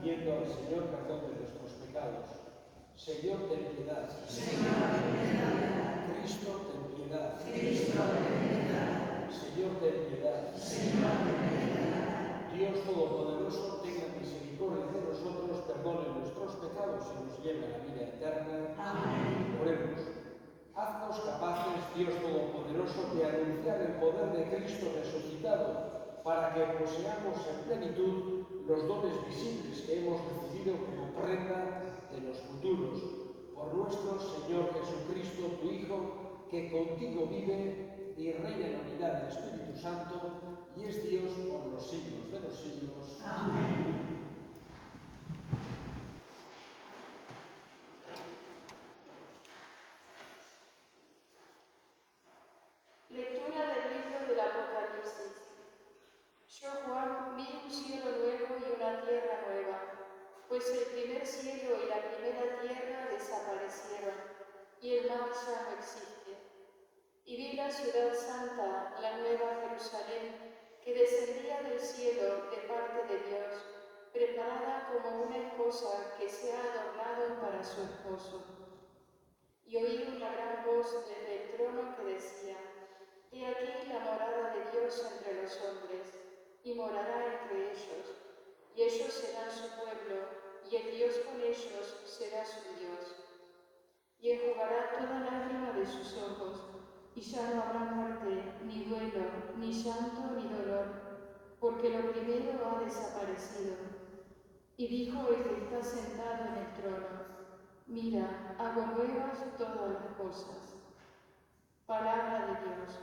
pidiendo al Señor perdón de nuestros pecados. Señor, ten piedad. Señor, ten piedad. Cristo, ten piedad. Cristo, ten piedad. Señor, ten piedad. Señor, ten piedad. Dios Todopoderoso, tenga misericordia de nosotros, perdone nuestros pecados y nos lleve a la vida eterna. Amén. Oremos. Haznos capaces, Dios Todopoderoso, de anunciar el poder de Cristo resucitado, para que poseamos en plenitud los dones visibles que hemos recibido como prenda de los futuros. Por nuestro Señor Jesucristo, tu Hijo, que contigo vive y reina en la unidad del Espíritu Santo, y es Dios por los siglos de los siglos. Amén. Lectura del libro del Apocalipsis. Yo, Juan, vi un cielo nuevo y una tierra nueva, pues el primer cielo y la primera tierra desaparecieron, y el mar ya no existe. Y vi la ciudad santa, la nueva Jerusalén, que descendía del cielo de parte de Dios, preparada como una esposa que se ha adornado para su esposo. Y oí una gran voz desde el trono que decía: He aquí la morada de Dios entre los hombres, y morará entre ellos, y ellos serán su pueblo, y el Dios con ellos será su Dios. Y enjugará toda lágrima de sus ojos, y ya no habrá muerte, ni duelo, ni llanto, ni dolor, porque lo primero ha desaparecido. Y dijo el que está sentado en el trono: Mira, hago nuevas todas las cosas. Palabra de Dios.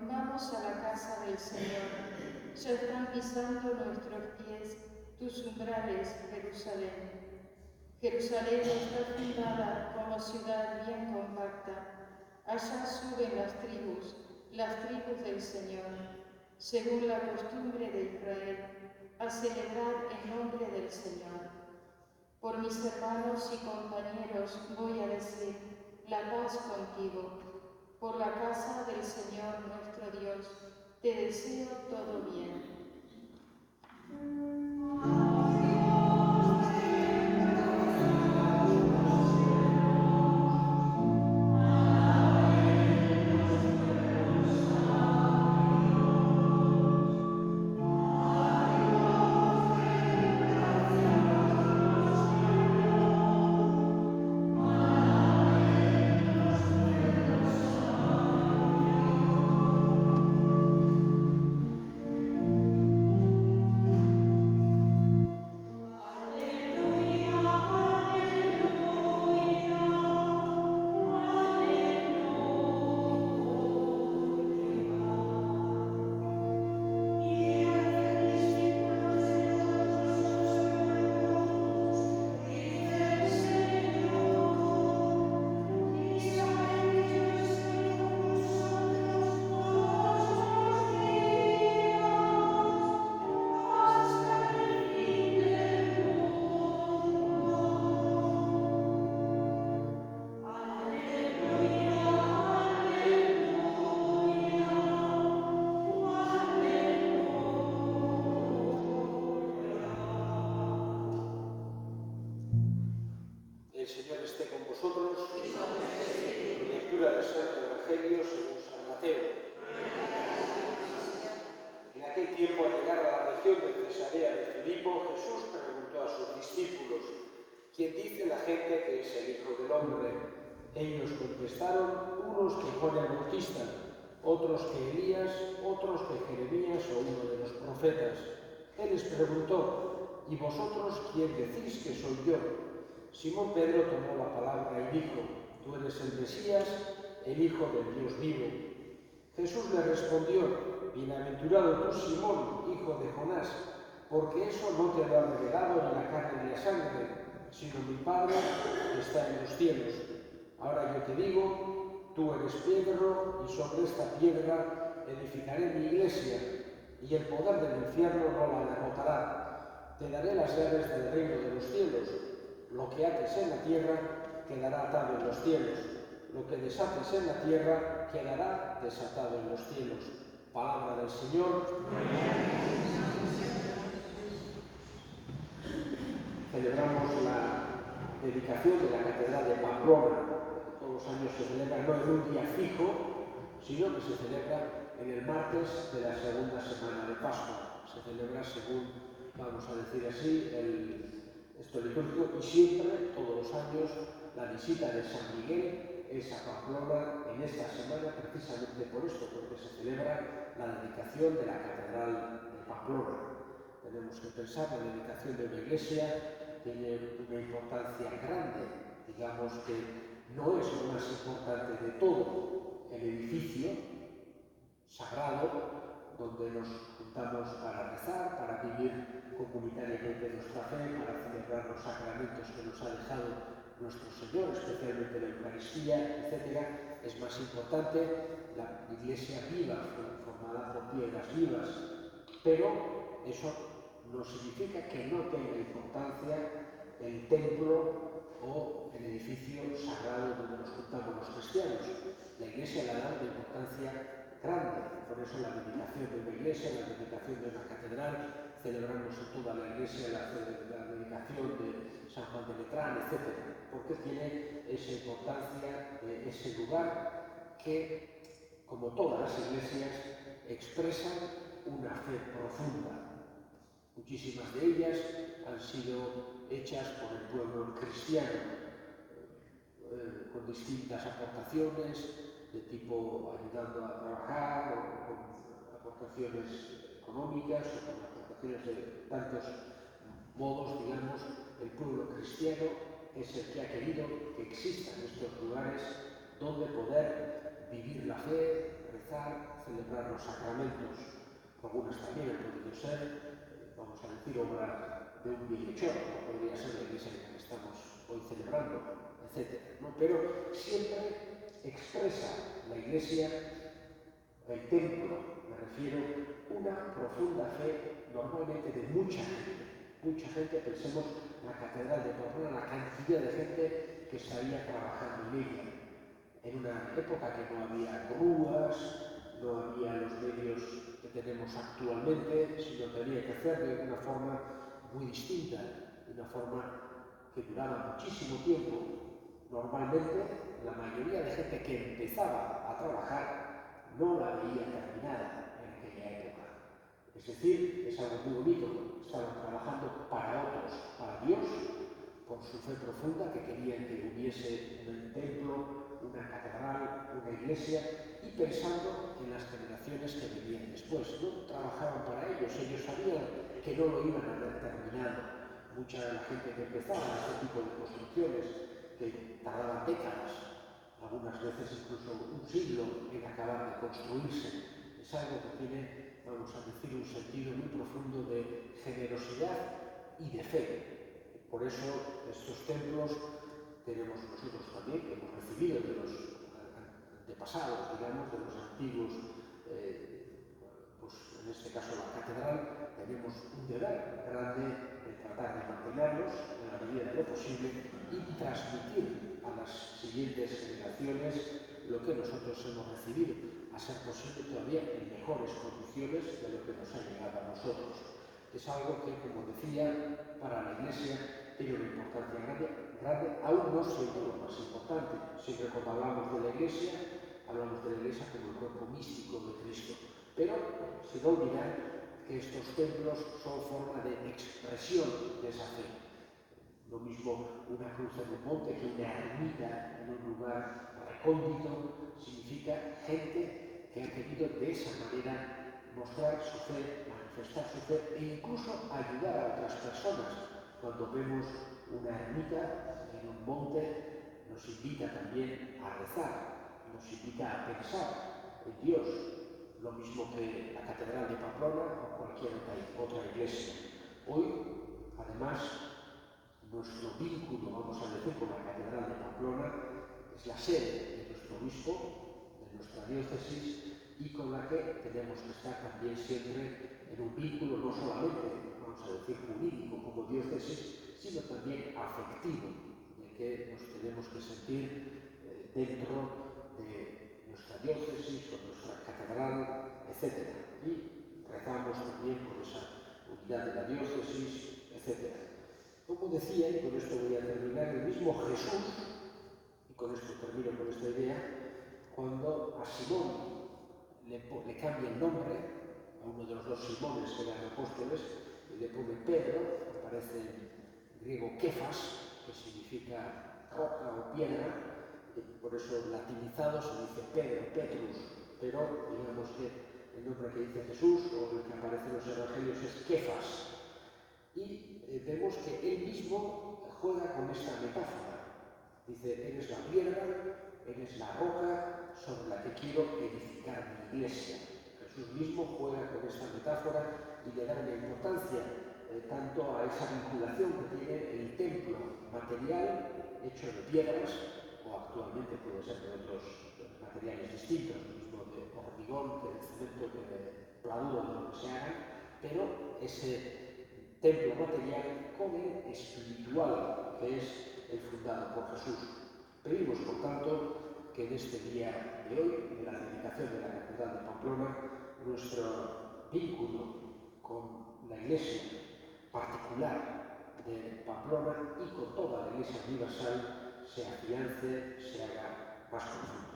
Vamos a la casa del Señor. Ya están pisando nuestros pies tus umbrales, Jerusalén. Jerusalén está fundada como ciudad bien compacta. Allá suben las tribus del Señor, según la costumbre de Israel, a celebrar en nombre del Señor. Por mis hermanos y compañeros voy a decir: la paz contigo. Por la casa del Señor nuestro Dios, te deseo todo bien. El Señor esté con vosotros. Lectura del Santo Evangelio según San Mateo. En aquel tiempo, al llegar a la región de Cesarea de Filipo, Jesús preguntó a sus discípulos: ¿Quién dice la gente que es el Hijo del Hombre? Ellos contestaron: unos que Juan el Bautista, otros que Elías, otros que Jeremías o uno de los profetas. Él les preguntó: ¿y vosotros quién decís que soy yo? Simón Pedro tomó la palabra y dijo: Tú eres el Mesías, el Hijo del Dios vivo. Jesús le respondió: bienaventurado tú, Simón, hijo de Jonás, porque eso no te lo ha revelado ni la carne ni la sangre, sino mi Padre que está en los cielos. Ahora yo te digo, tú eres Pedro, y sobre esta piedra edificaré mi iglesia, y el poder del infierno no la derrotará. Te daré las llaves del reino de los cielos. Lo que ates en la tierra quedará atado en los cielos. Lo que desates en la tierra quedará desatado en los cielos. Palabra del Señor. Celebramos la dedicación de la Catedral de Pamplona. Todos los años se celebra no en un día fijo, sino que se celebra en el martes de la segunda semana de Pascua. Se celebra según, vamos a decir así, esto litúrgico, y siempre, todos los años, la visita de San Miguel es a Pamplona en esta semana, precisamente por esto, porque se celebra la dedicación de la Catedral de Pamplona. Tenemos que pensar que la dedicación de una iglesia tiene una importancia grande, digamos que no es lo más importante de todo el edificio sagrado donde nos juntamos para rezar, para vivir comunitariamente nuestra fe, para celebrar los sacramentos que nos ha dejado nuestro Señor, especialmente la Eucaristía, etc. Es más importante la iglesia viva, formada por piedras vivas, pero eso no significa que no tenga importancia el templo o el edificio sagrado donde nos juntamos los cristianos. La iglesia le da una importancia grande, por eso la dedicación de una iglesia, la dedicación de una catedral, celebramos en toda la iglesia la dedicación de San Juan de Letrán, etc., porque tiene esa importancia, ese lugar que, como todas las iglesias, expresan una fe profunda. Muchísimas de ellas han sido hechas por el pueblo cristiano, con distintas aportaciones de tipo ayudando a trabajar, o con aportaciones económicas, o con aportaciones de tantos modos, digamos. El pueblo cristiano es el que ha querido que existan estos lugares donde poder vivir la fe, rezar, celebrar los sacramentos. Algunas también han podido ser, vamos a decir, obra de un bienhechor, como podría ser la iglesia en la que estamos hoy celebrando, etc., ¿no? Pero siempre expresa la iglesia, el templo, me refiero, una profunda fe, normalmente de mucha gente. Mucha gente, pensemos en la Catedral de Pamplona, la cantidad de gente que estaría trabajando en ella. En una época que no había grúas, no había los medios que tenemos actualmente, sino que había que hacer de una forma muy distinta, de una forma que duraba muchísimo tiempo. Normalmente, la mayoría de gente que empezaba a trabajar no la veía terminada en aquella época. Es decir, es algo muy bonito. Estaban trabajando para otros, para Dios, por su fe profunda, que querían que hubiese un templo, una catedral, una iglesia, y pensando en las generaciones que venían después. No trabajaban para ellos, ellos sabían que no lo iban a ver terminado. Mucha de la gente que empezaba este tipo de construcciones, que tardaban décadas, algunas veces incluso un siglo en acabar de construirse, es algo que tiene, vamos a decir, un sentido muy profundo de generosidad y de fe. Por eso estos templos tenemos nosotros también, que hemos recibido de los antepasados, digamos, de los antiguos, pues en este caso la catedral, tenemos un deber grande de tratar de mantenerlos en la medida de lo posible y transmitir a las siguientes generaciones lo que nosotros hemos recibido, a ser posible todavía en mejores condiciones de lo que nos ha llegado a nosotros. Es algo que, como decía, para la Iglesia tiene una importancia grande, aún no siendo lo más importante. Siempre cuando hablamos de la Iglesia como el cuerpo místico de Cristo. Pero sin olvidar que estos templos son forma de expresión de esa fe. Lo mismo una cruz en un monte que una ermita en un lugar recóndito, significa gente que ha querido de esa manera mostrar su fe, manifestar su fe e incluso ayudar a otras personas. Cuando vemos una ermita en un monte, nos invita también a rezar, nos invita a pensar Dios, lo mismo que la Catedral de Pamplona o cualquier otra iglesia. Hoy, además, nuestro vínculo, vamos a decir, con la Catedral de Pamplona es la sede de nuestro obispo, de nuestra diócesis, y con la que tenemos que estar también siempre en un vínculo no solamente, vamos a decir, jurídico como diócesis, sino también afectivo, de que nos tenemos que sentir dentro de nuestra diócesis, con nuestra catedral, etc. Y rezamos también por esa unidad de la diócesis, etc. Como decía, y con esto voy a terminar, el mismo Jesús, y con esto termino con esta idea, cuando a Simón le cambia el nombre, a uno de los dos Simones que eran apóstoles, y le pone Pedro, aparece en griego Kefas, que significa roca o piedra, y por eso latinizado se dice Pedro, Petrus, pero digamos que el nombre que dice Jesús o el que aparece en los evangelios es Kefas. Y vemos que él mismo juega con esta metáfora. Dice, eres la piedra, eres la roca sobre la que quiero edificar mi iglesia. Jesús mismo juega con esta metáfora y le da una importancia tanto a esa vinculación que tiene el templo material hecho de piedras, o actualmente puede ser de otros materiales distintos, mismo de hormigón, que de cemento, que de pladuro, de lo que se haga, pero ese templo material con el espiritual, que es el fundado por Jesús. Pedimos, por tanto, que en este día de hoy, en la dedicación de la Catedral de Pamplona, nuestro vínculo con la Iglesia particular de Pamplona y con toda la Iglesia universal se afiance, se haga más profundo.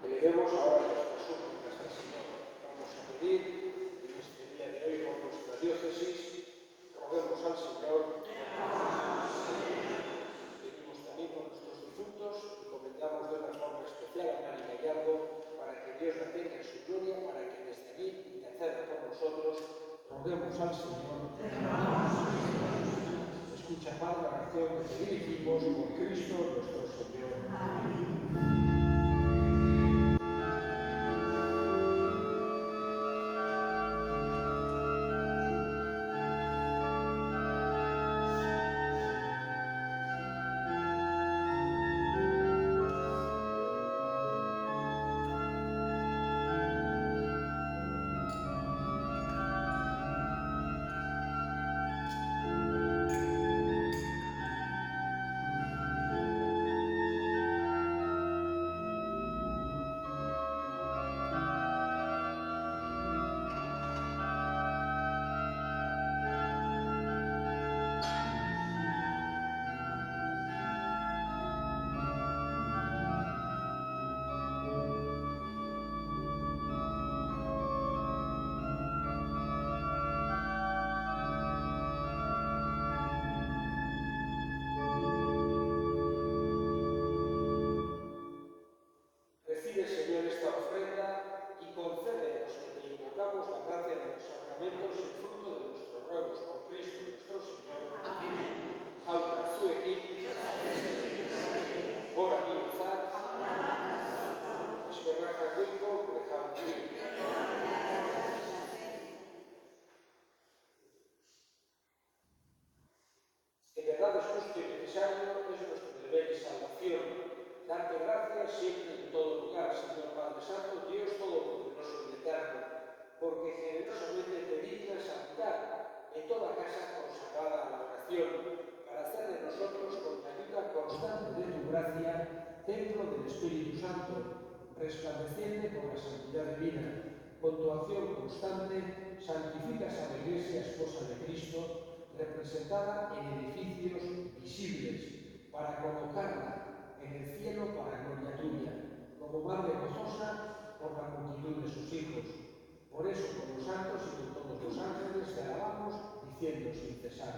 Elevemos ahora nuestras súplicas al Señor. Vamos a pedir en este día de hoy por nuestra diócesis, roguemos al Señor. Pedimos también por nuestros difuntos y comentamos de una forma especial a Mari Gallardo para que Dios la tenga en su gloria, para que desde aquí interceda por nosotros. Roguemos al Señor. Escucha, Padre, la oración que te dirigimos por Cristo nuestro Señor. Amén. Resplandeciente por la santidad divina, con tu acción constante, santificas a la Iglesia, esposa de Cristo, representada en edificios visibles, para colocarla en el cielo para gloria tuya, como madre gozosa por la multitud de sus hijos. Por eso, con los santos y con todos los ángeles, te alabamos, diciendo sin cesar.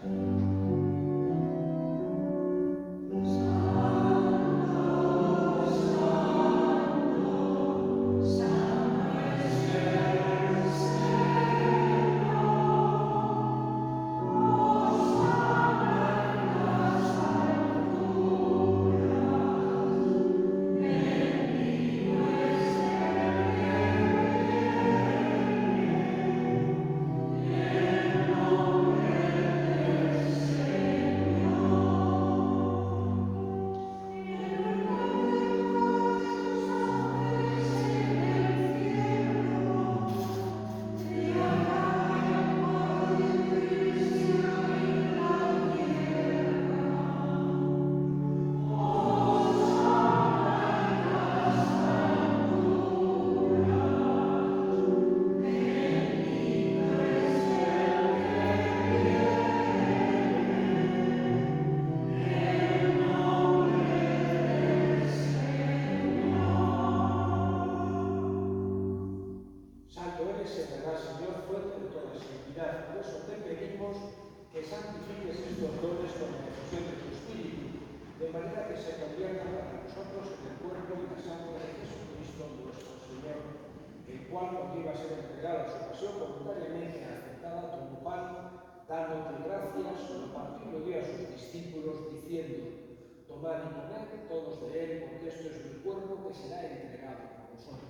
eso te pedimos que santifiques estos dones con la efusión de tu Espíritu, de manera que se conviertan para nosotros en el cuerpo y la sangre de Jesucristo nuestro Señor, el cual, cuando iba a ser entregado a su pasión voluntariamente aceptada, tomó pan, dándote gracias, lo partió y lo dio a sus discípulos, diciendo: tomad y comed todos de él, porque esto es mi cuerpo que será entregado por vosotros.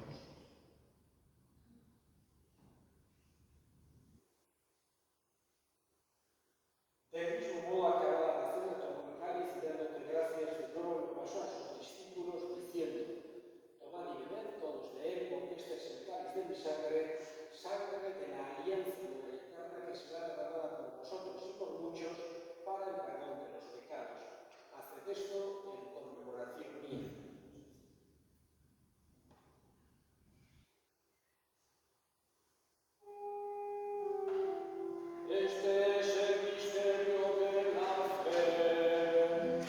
Del mismo modo, acabada la cena, tomó el cáliz y dándote gracias de nuevo lo pasó a sus discípulos, diciendo: tomad y bebed todos de él, porque este es el cáliz de mi sangre, sangre de la alianza eterna que será derramada por vosotros y por muchos para el perdón de los pecados. Haced esto en conmemoración mía. Este es el misterio de la fe.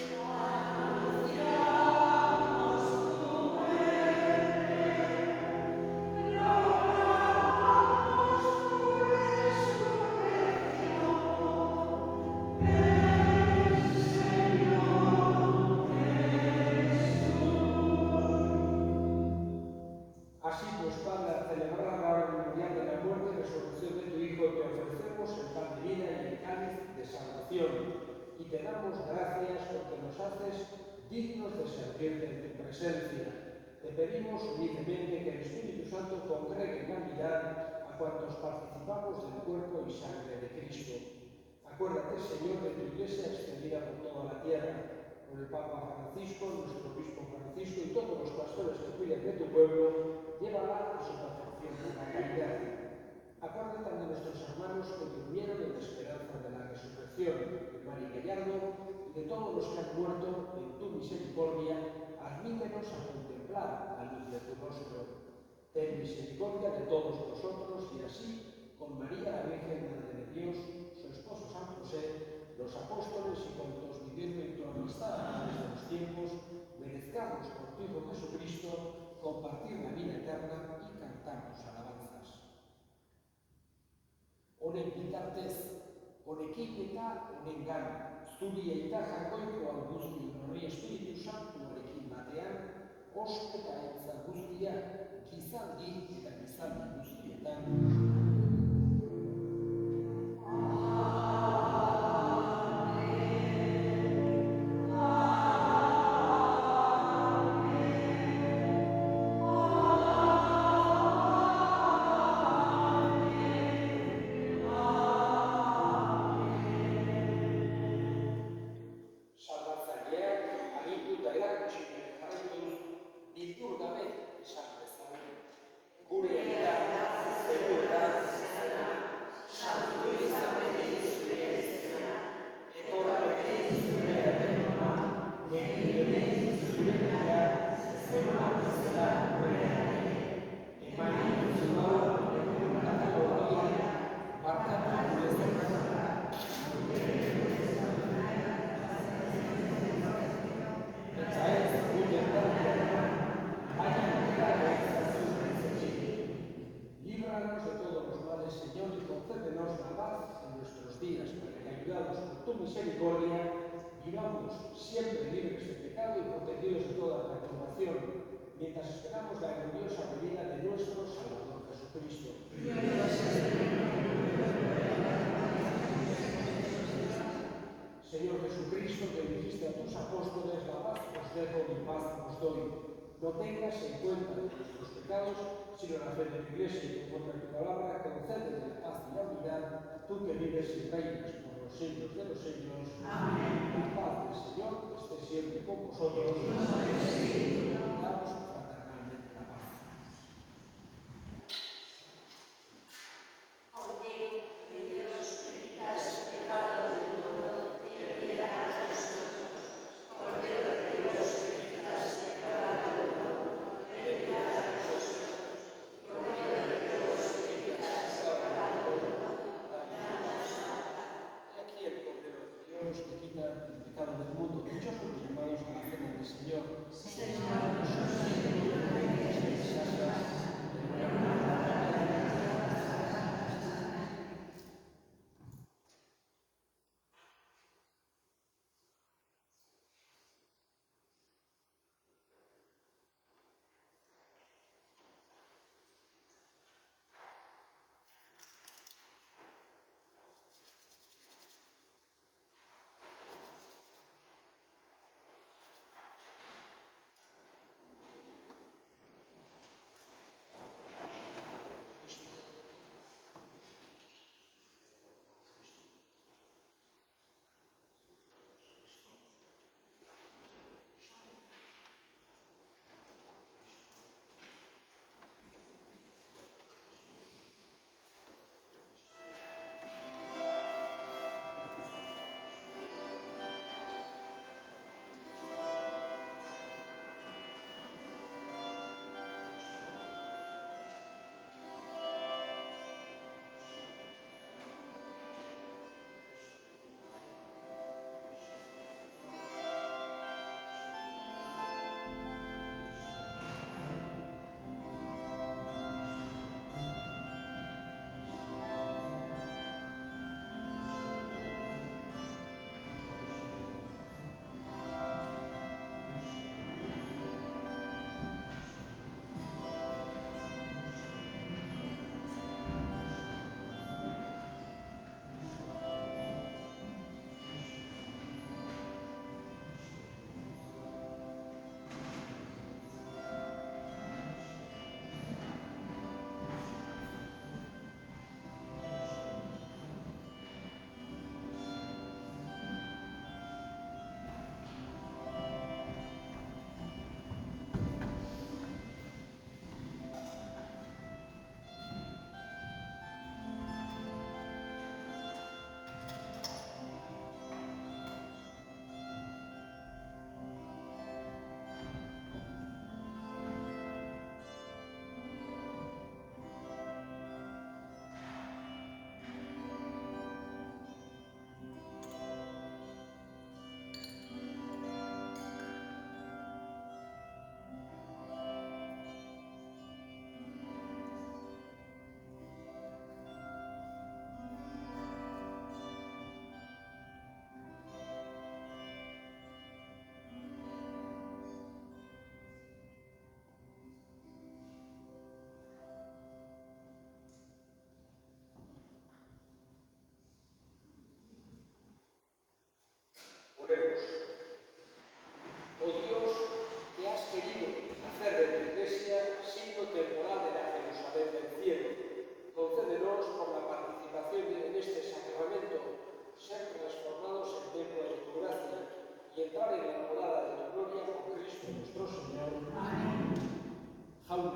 Anunciamos tu muerte, proclamamos tu resurrección. Ven, Señor Jesús. Así pues, Padre, al celebrar la memorial de la muerte y resurrección de tu Hijo, te ofrecemos el pan de vida y el cáliz de salvación, y te damos gracias porque nos haces dignos de servirte en tu presencia. Te pedimos humildemente que el Espíritu Santo congregue en la unidad a cuantos participamos del cuerpo y sangre de Cristo. Acuérdate, Señor, de tu Iglesia extendida por toda la tierra, por el Papa Francisco, nuestro Obispo Francisco y todos los pastores que cuidan de tu pueblo, llévala a su perfección con la caridad. Acuérdate también de nuestros hermanos que durmieron en la esperanza de la resurrección, de María Gallardo y de todos los que han muerto en tu misericordia, admítenos a contemplar la luz de tu rostro. Ten misericordia de todos nosotros y así, con María la Virgen, Madre de Dios, su esposo San José, los apóstoles y cuantos viviendo en tu amistad a través de los tiempos, merezcamos por tu Hijo Jesucristo compartir la vida eterna y cantar tus alabanzas. Honen bitartez, honekiketa honengan, zuri eta jakoiko hau guzti horri Espiritu Santuarekin batean, osko eta etza guztia, gizaldi eta gizaldi guztietan. Líbranos de todos los males, Señor, y concédenos la paz en nuestros días, para que, ayudados por tu misericordia, vivamos siempre libres de pecado y protegidos de toda perturbación, mientras esperamos la gloriosa venida de nuestro Salvador Jesucristo. Señor Jesucristo, que dijiste a tus apóstoles: la paz os dejo, mi paz os doy. No tengas en cuenta nuestros pecados, sino la fe de tu Iglesia, y conforme a tu palabra, concédele la paz y la unidad, tú que vives y reinas por los siglos de los siglos. Amén. La paz del Señor esté siempre con vosotros. Damos fraternalmente la paz. Cordero de Dios, que quitas el pecado del mundo, ten piedad de nosotros. Cordero de Dios, que quitas el pecado del mundo, ten piedad de nosotros. Cordero de Dios, que quitas el pecado del mundo, danos la paz. He aquí el Cordero de Dios que quita el pecado del mundo. Dichosos los llamados a la cena del Señor. Señor,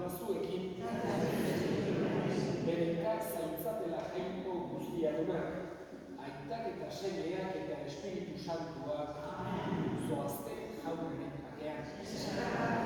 zuekin, berenkak zaintzatela jainko guztiadunak, aitak eta semeak eta Espiritu Santuak, zoazte jaurren batean.